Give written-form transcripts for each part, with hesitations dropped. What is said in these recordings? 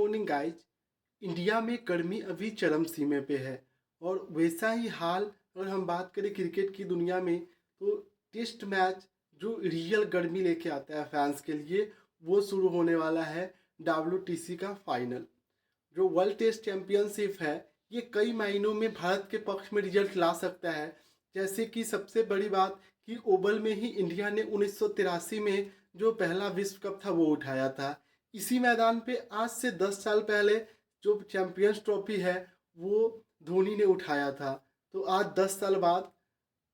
Morning guys. India में गर्मी अभी चरम सीमे पे है और वैसा ही हाल अगर हम बात करें क्रिकेट की दुनिया में तो टेस्ट मैच जो रियल गर्मी लेके आता है फैंस के लिए वो शुरू होने वाला है। WTC का फाइनल जो वर्ल्ड टेस्ट चैंपियनशिप है ये कई महीनों में भारत के पक्ष में रिजल्ट ला सकता है। जैसे कि सबसे बड़ी बात कि ओवल में ही इंडिया ने 1983 में जो पहला विश्व कप था वो उठाया था। इसी मैदान पे आज से 10 साल पहले जो चैंपियंस ट्रॉफी है वो धोनी ने उठाया था। तो आज 10 साल बाद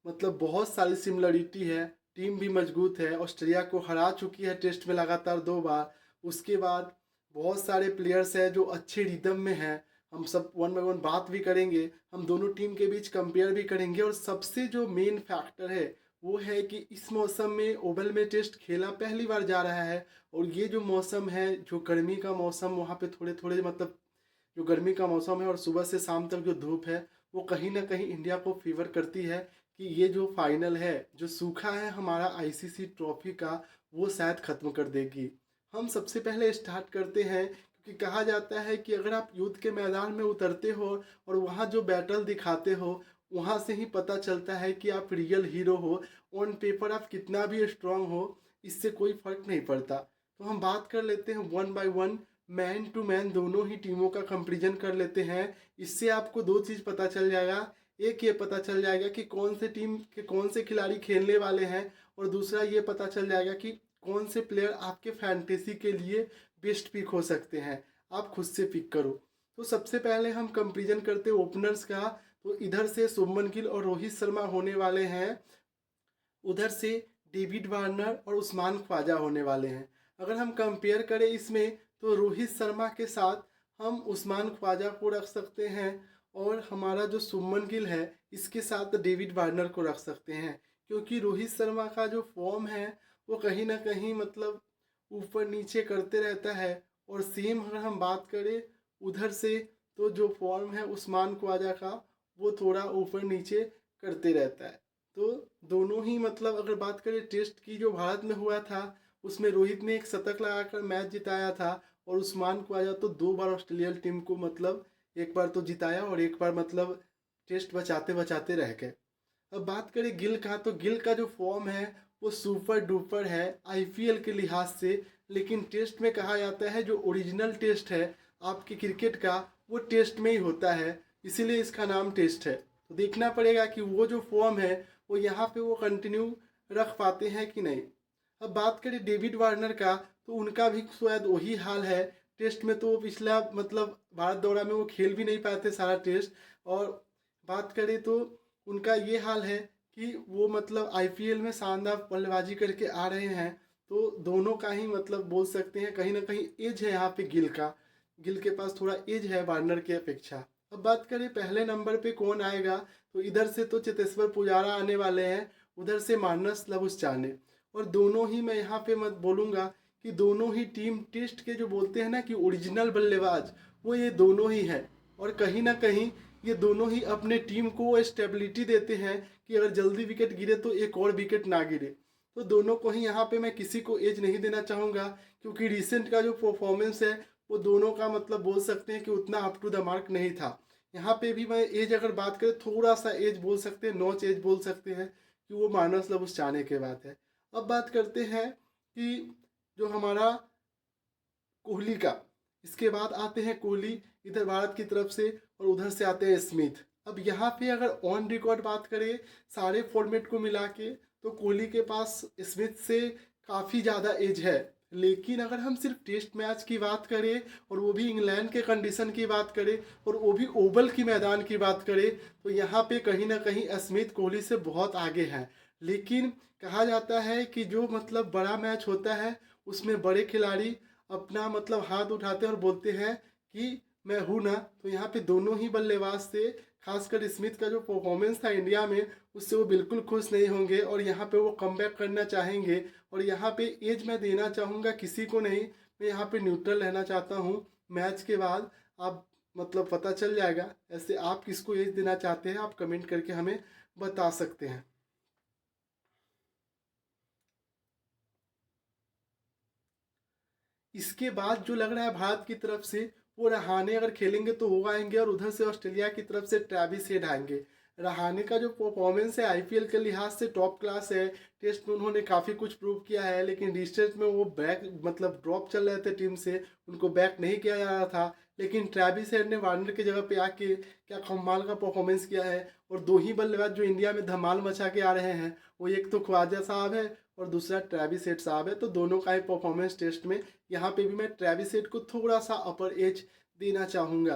मतलब बहुत सारी सिमिलरिटी है। टीम भी मजबूत है, ऑस्ट्रेलिया को हरा चुकी है टेस्ट में लगातार 2 बार। उसके बाद बहुत सारे प्लेयर्स हैं जो अच्छे रिदम में हैं। हम सब वन बाय वन बात भी करेंगे, हम दोनों टीम के बीच कंपेयर भी करेंगे। और सबसे जो मेन फैक्टर है वो है कि इस मौसम में ओवल में टेस्ट खेला पहली बार जा रहा है। और ये जो मौसम है जो गर्मी का मौसम, वहाँ पे थोड़े थोड़े मतलब जो गर्मी का मौसम है और सुबह से शाम तक जो धूप है वो कहीं ना कहीं इंडिया को फेवर करती है कि ये जो फाइनल है जो सूखा है हमारा ICC ट्रॉफी का वो शायद ख़त्म कर देगी। हम सबसे पहले स्टार्ट करते हैं क्योंकि कहा जाता है कि अगर आप युद्ध के मैदान में उतरते हो और वहाँ जो बैटल दिखाते हो वहाँ से ही पता चलता है कि आप रियल हीरो हो। ऑन पेपर आप कितना भी स्ट्रांग हो इससे कोई फर्क नहीं पड़ता। तो हम बात कर लेते हैं one by one, man to man दोनों ही टीमों का कंपेरिजन कर लेते हैं। इससे आपको दो चीज़ पता चल जाएगा। एक ये पता चल जाएगा कि कौन से टीम के कौन से खिलाड़ी खेलने वाले हैं और दूसरा ये पता चल जाएगा कि कौन से प्लेयर आपके फैंटेसी के लिए बेस्ट पिक हो सकते हैं। आप खुद से पिक करो। तो सबसे पहले हम कंपेरिजन करते हैं ओपनर्स का। तो इधर से शुभमन गिल और रोहित शर्मा होने वाले हैं, उधर से डेविड वार्नर और उस्मान ख्वाजा होने वाले हैं। अगर हम कंपेयर करें इसमें तो रोहित शर्मा के साथ हम उस्मान ख्वाजा को रख सकते हैं और हमारा जो शुभमन गिल है इसके साथ डेविड वार्नर को रख सकते हैं। क्योंकि रोहित शर्मा का जो फॉर्म है वो कहीं ना कहीं मतलब ऊपर नीचे करते रहता है। और सेम अगर हम बात करें उधर से तो जो फॉर्म है उस्मान ख्वाजा का वो थोड़ा ऊपर नीचे करते रहता है। तो दोनों ही मतलब अगर बात करें टेस्ट की जो भारत में हुआ था उसमें रोहित ने एक शतक लगाकर मैच जिताया था और उस्मान ख्वाजा तो 2 बार ऑस्ट्रेलियन टीम को मतलब एक बार तो जिताया और एक बार मतलब टेस्ट बचाते बचाते रह गए। अब बात करें गिल का तो गिल का जो फॉर्म है वो सुपर डुपर है IPL के लिहाज से। लेकिन टेस्ट में कहा जाता है जो ओरिजिनल टेस्ट है आपके क्रिकेट का वो टेस्ट में ही होता है, इसीलिए इसका नाम टेस्ट है। तो देखना पड़ेगा कि वो जो फॉर्म है वो यहाँ पे वो कंटिन्यू रख पाते हैं कि नहीं। अब बात करें डेविड वार्नर का तो उनका भी शायद वही हाल है। टेस्ट में तो वो पिछला मतलब भारत दौरा में वो खेल भी नहीं पाए थे सारा टेस्ट। और बात करें तो उनका ये हाल है कि वो मतलब IPL में शानदार बल्लेबाजी करके आ रहे हैं। तो दोनों का ही मतलब बोल सकते हैं कहीं ना कहीं एज है यहाँ पे गिल का। गिल के पास थोड़ा एज है वार्नर की अपेक्षा। अब बात करें पहले नंबर पे कौन आएगा तो इधर से तो चेतेश्वर पुजारा आने वाले हैं, उधर से मानस लबुस्चाने। और दोनों ही मैं यहाँ पे मत बोलूँगा कि दोनों ही टीम टेस्ट के जो बोलते हैं ना कि ओरिजिनल बल्लेबाज वो ये दोनों ही हैं। और कहीं ना कहीं ये दोनों ही अपने टीम को स्टेबिलिटी देते हैं कि अगर जल्दी विकेट गिरे तो एक और विकेट ना गिरे। तो दोनों को ही यहाँ पे मैं किसी को एज नहीं देना चाहूँगा क्योंकि रिसेंट का जो परफॉर्मेंस है वो दोनों का मतलब बोल सकते हैं कि उतना अप टू द मार्क नहीं था। यहाँ पे भी मैं एज अगर बात करें थोड़ा सा एज बोल सकते हैं, नॉच एज बोल सकते हैं कि वो मानस लबुस्चाने के बात है। अब बात करते हैं कि जो हमारा कोहली का, इसके बाद आते हैं कोहली इधर भारत की तरफ से और उधर से आते हैं स्मिथ। अब यहाँ पे अगर ऑन रिकॉर्ड बात करें सारे फॉर्मेट को मिला के तो कोहली के पास स्मिथ से काफ़ी ज़्यादा एज है। लेकिन अगर हम सिर्फ टेस्ट मैच की बात करें और वो भी इंग्लैंड के कंडीशन की बात करें और वो भी ओवल की मैदान की बात करें तो यहाँ पे कहीं ना कहीं स्मिथ कोहली से बहुत आगे हैं। लेकिन कहा जाता है कि जो मतलब बड़ा मैच होता है उसमें बड़े खिलाड़ी अपना मतलब हाथ उठाते हैं और बोलते हैं कि मैं हूँ ना। तो यहाँ पे दोनों ही बल्लेबाज से खासकर स्मिथ का जो परफॉर्मेंस था इंडिया में उससे वो बिल्कुल खुश नहीं होंगे और यहाँ पे वो कमबैक करना चाहेंगे। और यहाँ पे एज मैं देना चाहूँगा किसी को नहीं, मैं यहाँ पे न्यूट्रल रहना चाहता हूँ। मैच के बाद आप मतलब पता चल जाएगा। ऐसे आप किसको एज देना चाहते हैं आप कमेंट करके हमें बता सकते हैं। इसके बाद जो लग रहा है भारत की तरफ से वो रहाणे अगर खेलेंगे तो वो आएंगे, और उधर से ऑस्ट्रेलिया की तरफ से ट्रेविस हेड आएंगे। रहाणे का जो परफॉर्मेंस है आईपीएल के लिहाज से टॉप क्लास है। टेस्ट में उन्होंने काफ़ी कुछ प्रूव किया है, लेकिन टेस्ट में वो बैक मतलब ड्रॉप चल रहे थे टीम से, उनको बैक नहीं किया जा रहा था। लेकिन ट्रेविस हेड ने वार्नर की जगह पे आके क्या कमाल का परफॉर्मेंस किया है। और दो ही बल्लेबाज जो इंडिया में धमाल मचा के आ रहे हैं, वो एक तो ख्वाजा साहब है और दूसरा ट्रेविस हेड साहब है। तो दोनों का ही परफॉर्मेंस टेस्ट में, यहाँ पे भी मैं ट्रेविस हेड को थोड़ा सा अपर एज देना चाहूँगा।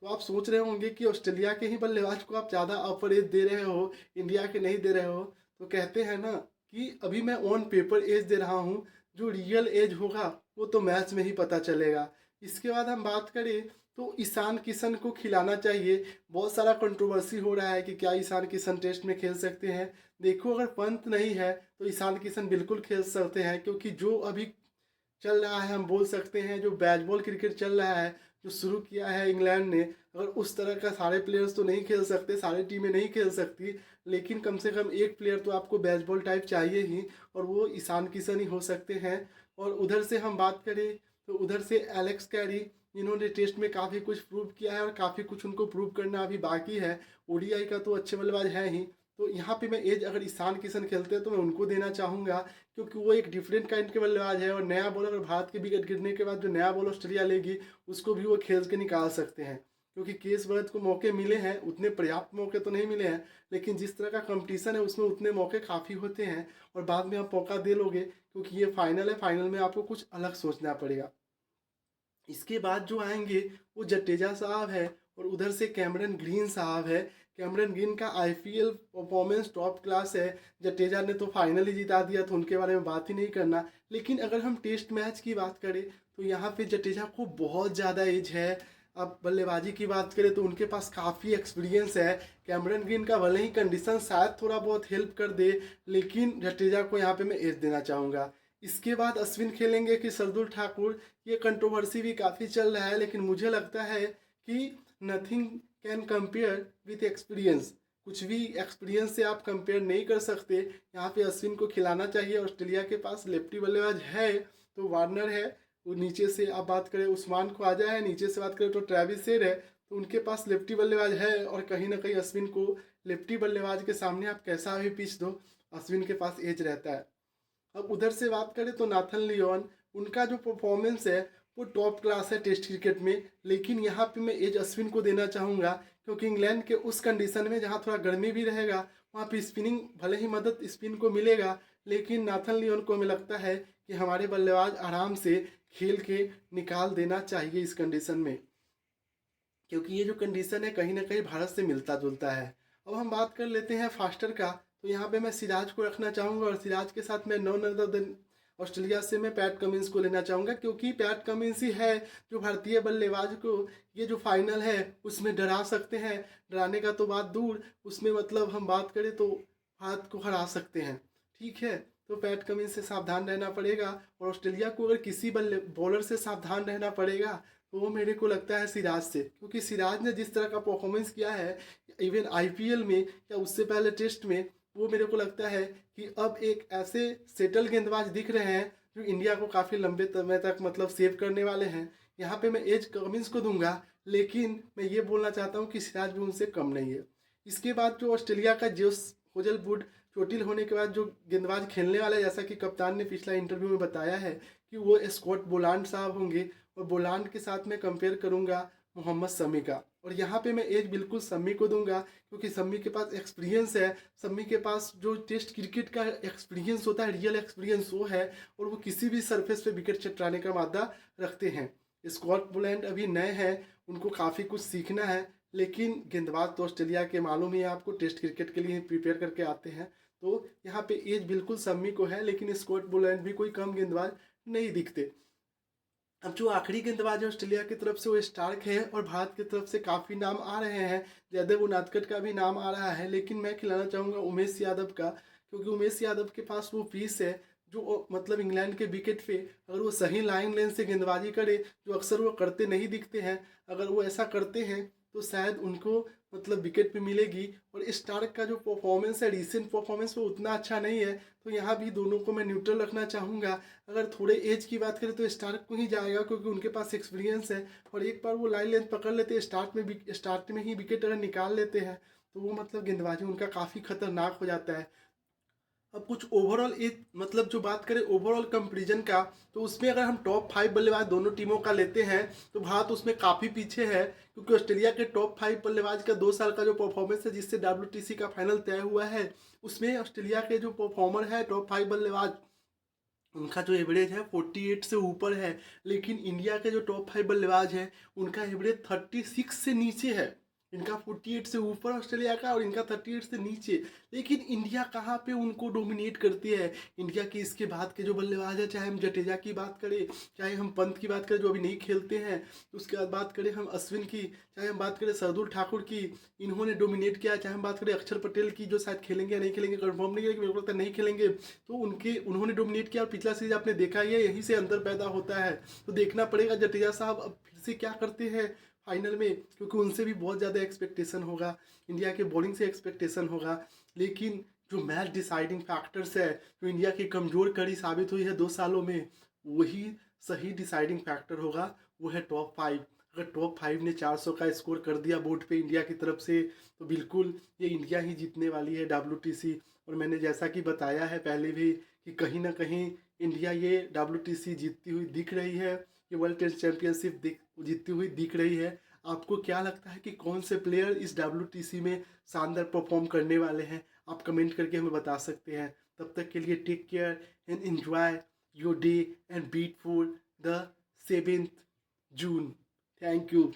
तो आप सोच रहे होंगे कि ऑस्ट्रेलिया के ही बल्लेबाज को आप ज़्यादा अपर एज दे रहे हो, इंडिया के नहीं दे रहे हो। तो कहते हैं ना कि अभी मैं ऑन पेपर एज दे रहा हूँ, जो रियल एज होगा वो तो मैच में ही पता चलेगा। इसके बाद हम बात करें तो ईशान किशन को खिलाना चाहिए। बहुत सारा कंट्रोवर्सी हो रहा है कि क्या ईशान किशन टेस्ट में खेल सकते हैं। देखो, अगर पंत नहीं है तो ईशान किशन बिल्कुल खेल सकते हैं, क्योंकि जो अभी चल रहा है, हम बोल सकते हैं जो बैटबॉल क्रिकेट चल रहा है, जो शुरू किया है इंग्लैंड ने, अगर उस तरह का सारे प्लेयर्स तो नहीं खेल सकते, सारी टीमें नहीं खेल सकती, लेकिन कम से कम एक प्लेयर तो आपको बैटबॉल टाइप चाहिए ही, और वो ईशान किशन ही हो सकते हैं। और उधर से हम बात करें तो उधर से एलेक्स कैरी, जिन्होंने टेस्ट में काफ़ी कुछ प्रूव किया है और काफ़ी कुछ उनको प्रूव करना अभी बाकी है। ओडीआई का तो अच्छे बल्लेबाज है ही। तो यहाँ पे मैं एज अगर ईशान किशन खेलते हैं तो मैं उनको देना चाहूँगा, क्योंकि वो एक डिफरेंट काइंड के बल्लेबाज है। और नया बॉल अगर भारत के विकेट गिरने के बाद जो नया बॉल ऑस्ट्रेलिया लेगी, उसको भी वो खेल के निकाल सकते हैं। क्योंकि केस वर्थ को मौके मिले हैं, उतने पर्याप्त मौके तो नहीं मिले हैं, लेकिन जिस तरह का कंपटीशन है उसमें उतने मौके काफ़ी होते हैं। और बाद में आप मौका दे लोगे, क्योंकि ये फाइनल है, फाइनल में आपको कुछ अलग सोचना पड़ेगा। इसके बाद जो आएंगे वो जडेजा साहब है, और उधर से कैमरन ग्रीन साहब है। कैमरन ग्रीन का आईपीएल परफॉर्मेंस टॉप क्लास है। जडेजा ने तो फाइनल ही जिता दिया, तो उनके बारे में बात ही नहीं करना। लेकिन अगर हम टेस्ट मैच की बात करें तो यहाँ पे जडेजा को बहुत ज़्यादा एज है। अब बल्लेबाजी की बात करें तो उनके पास काफ़ी एक्सपीरियंस है। कैमरन ग्रीन का भले ही कंडीशन शायद थोड़ा बहुत हेल्प कर दे, लेकिन जडेजा को यहाँ पे मैं एज देना चाहूँगा। इसके बाद अश्विन खेलेंगे कि शार्दुल ठाकुर, ये कंट्रोवर्सी भी काफ़ी चल रहा है, लेकिन मुझे लगता है कि nothing can compare with experience. कुछ भी एक्सपीरियंस से आप कंपेयर नहीं कर सकते। यहाँ पे अश्विन को खिलाना चाहिए। ऑस्ट्रेलिया के पास लेफ्टी बल्लेबाज है तो वार्नर है, वो नीचे से आप बात करें उस्मान ख्वाजा है, नीचे से बात करें तो ट्रेविस हेड है। तो उनके पास लेफ्टी बल्लेबाज है, और कहीं ना कहीं अश्विन को लेफ्टी बल्लेबाज के सामने आप कैसा भी पिच दो, अश्विन के पास एज रहता है। अब उधर से बात करें तो नाथन लियोन, उनका जो परफॉर्मेंस है वो टॉप क्लास है टेस्ट क्रिकेट में। लेकिन यहाँ पे मैं एज अश्विन को देना चाहूँगा, क्योंकि इंग्लैंड के उस कंडीशन में जहाँ थोड़ा गर्मी भी रहेगा, वहाँ पे स्पिनिंग भले ही मदद स्पिन को मिलेगा, लेकिन नाथन लियोन को हमें लगता है कि हमारे बल्लेबाज आराम से खेल के निकाल देना चाहिए इस कंडीशन में, क्योंकि ये जो कंडीशन है कहीं ना कहीं भारत से मिलता जुलता है। अब हम बात कर लेते हैं फास्टर का। तो यहाँ पे मैं सिराज को रखना चाहूँगा, और सिराज के साथ मैं नॉन अदर देन ऑस्ट्रेलिया से मैं पैट कमिंस को लेना चाहूँगा, क्योंकि पैट कमिंस ही है जो भारतीय बल्लेबाज को ये जो फाइनल है उसमें डरा सकते हैं। डराने का तो बात दूर, उसमें मतलब हम बात करें तो भारत को हरा सकते हैं। ठीक है, तो पैट कमिंस से सावधान रहना पड़ेगा। और ऑस्ट्रेलिया को अगर किसी बल्ले बॉलर से सावधान रहना पड़ेगा तो वो मेरे को लगता है सिराज से, क्योंकि सिराज ने जिस तरह का परफॉर्मेंस किया है इवन आईपीएल में या उससे पहले टेस्ट में, वो मेरे को लगता है कि अब एक ऐसे सेटल गेंदबाज दिख रहे हैं जो इंडिया को काफ़ी लंबे समय तक मतलब सेव करने वाले हैं। यहाँ पे मैं एज कमिंस को दूंगा, लेकिन मैं ये बोलना चाहता हूँ कि सिराज भी उनसे कम नहीं है। इसके बाद जो ऑस्ट्रेलिया का जोस होजलवुड चोटिल होने के बाद जो गेंदबाज खेलने वाला है, जैसा कि कप्तान ने पिछला इंटरव्यू में बताया है कि वो स्कॉट बोलांड साहब होंगे, और बोलांड के साथ मैं कंपेयर करूंगा मोहम्मद शमी का। और यहाँ पे मैं एज बिल्कुल शमी को दूंगा, क्योंकि शमी के पास एक्सपीरियंस है। शमी के पास जो टेस्ट क्रिकेट का एक्सपीरियंस होता है, रियल एक्सपीरियंस वो है, और वो किसी भी सरफेस पे विकेट चटकाने का मादा रखते हैं। स्कॉट बोलैंड अभी नए हैं, उनको काफ़ी कुछ सीखना है, लेकिन गेंदबाज तो ऑस्ट्रेलिया के मालूम ही है आपको, टेस्ट क्रिकेट के लिए प्रिपेयर करके आते हैं। तो यहाँ पे एज बिल्कुल शमी को है, लेकिन स्कॉट बोलैंड भी कोई कम गेंदबाज नहीं दिखते। अब जो आखिरी गेंदबाज है ऑस्ट्रेलिया की तरफ से वो स्टार्क है, और भारत की तरफ से काफ़ी नाम आ रहे हैं। जयदेव उनादकट का भी नाम आ रहा है, लेकिन मैं खिलाना चाहूँगा उमेश यादव का, क्योंकि उमेश यादव के पास वो पीस है जो मतलब इंग्लैंड के विकेट पे अगर वो सही लाइन लेन से गेंदबाजी करे, जो अक्सर वो करते नहीं दिखते हैं, अगर वो ऐसा करते हैं तो शायद उनको मतलब विकेट पे मिलेगी। और स्टार्क का जो परफॉर्मेंस है, रिसेंट परफॉर्मेंस, वो उतना अच्छा नहीं है। तो यहाँ भी दोनों को मैं न्यूट्रल रखना चाहूँगा। अगर थोड़े एज की बात करें तो स्टार्क को ही जाएगा, क्योंकि उनके पास एक्सपीरियंस है। और एक बार वो लाइन लेंथ पकड़ लेते हैं, स्टार्ट में ही विकेट अगर निकाल लेते हैं तो वो मतलब गेंदबाजी उनका काफ़ी खतरनाक हो जाता है। अब कुछ ओवरऑल एक मतलब जो बात करें ओवरऑल कंपैरिजन का, तो उसमें अगर हम टॉप 5 बल्लेबाज दोनों टीमों का लेते हैं तो भारत उसमें काफ़ी पीछे है, क्योंकि ऑस्ट्रेलिया के टॉप 5 बल्लेबाज का 2 साल का जो परफॉर्मेंस है जिससे WTC का फाइनल तय हुआ है, उसमें ऑस्ट्रेलिया के जो परफॉर्मर है टॉप 5 बल्लेबाज, उनका जो एवरेज है 48 से ऊपर है। लेकिन इंडिया के जो टॉप 5 बल्लेबाज हैं उनका एवरेज 36 से नीचे है। इनका 48 से ऊपर ऑस्ट्रेलिया का और इनका 38 से नीचे। लेकिन इंडिया कहाँ पे उनको डोमिनेट करती है। इंडिया के इसके बाद के जो बल्लेबाज है, चाहे हम जडेजा की बात करें, चाहे हम पंत की बात करें जो अभी नहीं खेलते हैं, उसके बाद बात करें हम अश्विन की, चाहे हम बात करें शार्दुल ठाकुर की, इन्होंने डोमिनेट किया। चाहे हम बात करें अक्षर पटेल की जो शायद खेलेंगे या नहीं खेलेंगे, कन्फर्म नहीं है, लेकिन मेरे को लगता है नहीं खेलेंगे। तो उन्होंने डोमिनेट किया और पिछला सीरीज आपने देखा ही है, यहीं से अंतर पैदा होता है। तो देखना पड़ेगा जडेजा साहब अब फिर से क्या करते हैं फाइनल में, क्योंकि उनसे भी बहुत ज़्यादा एक्सपेक्टेशन होगा, इंडिया के बॉलिंग से एक्सपेक्टेशन होगा। लेकिन जो मैच डिसाइडिंग फैक्टर्स है, जो इंडिया की कमज़ोर कड़ी साबित हुई है 2 सालों में, वही सही डिसाइडिंग फैक्टर होगा, वो है टॉप 5। अगर टॉप 5 ने 400 का स्कोर कर दिया बोर्ड पे इंडिया की तरफ से, तो बिल्कुल ये इंडिया ही जीतने वाली है WTC। और मैंने जैसा कि बताया है पहले भी कि कहीं ना कहीं इंडिया ये WTC जीतती हुई दिख रही है, ये वर्ल्ड टेस्ट चैंपियनशिप जीतती हुई दिख रही है। आपको क्या लगता है कि कौन से प्लेयर इस WTC में शानदार परफॉर्म करने वाले हैं? आप कमेंट करके हमें बता सकते हैं। तब तक के लिए take care and enjoy your day and beat for the 7th June। Thank you.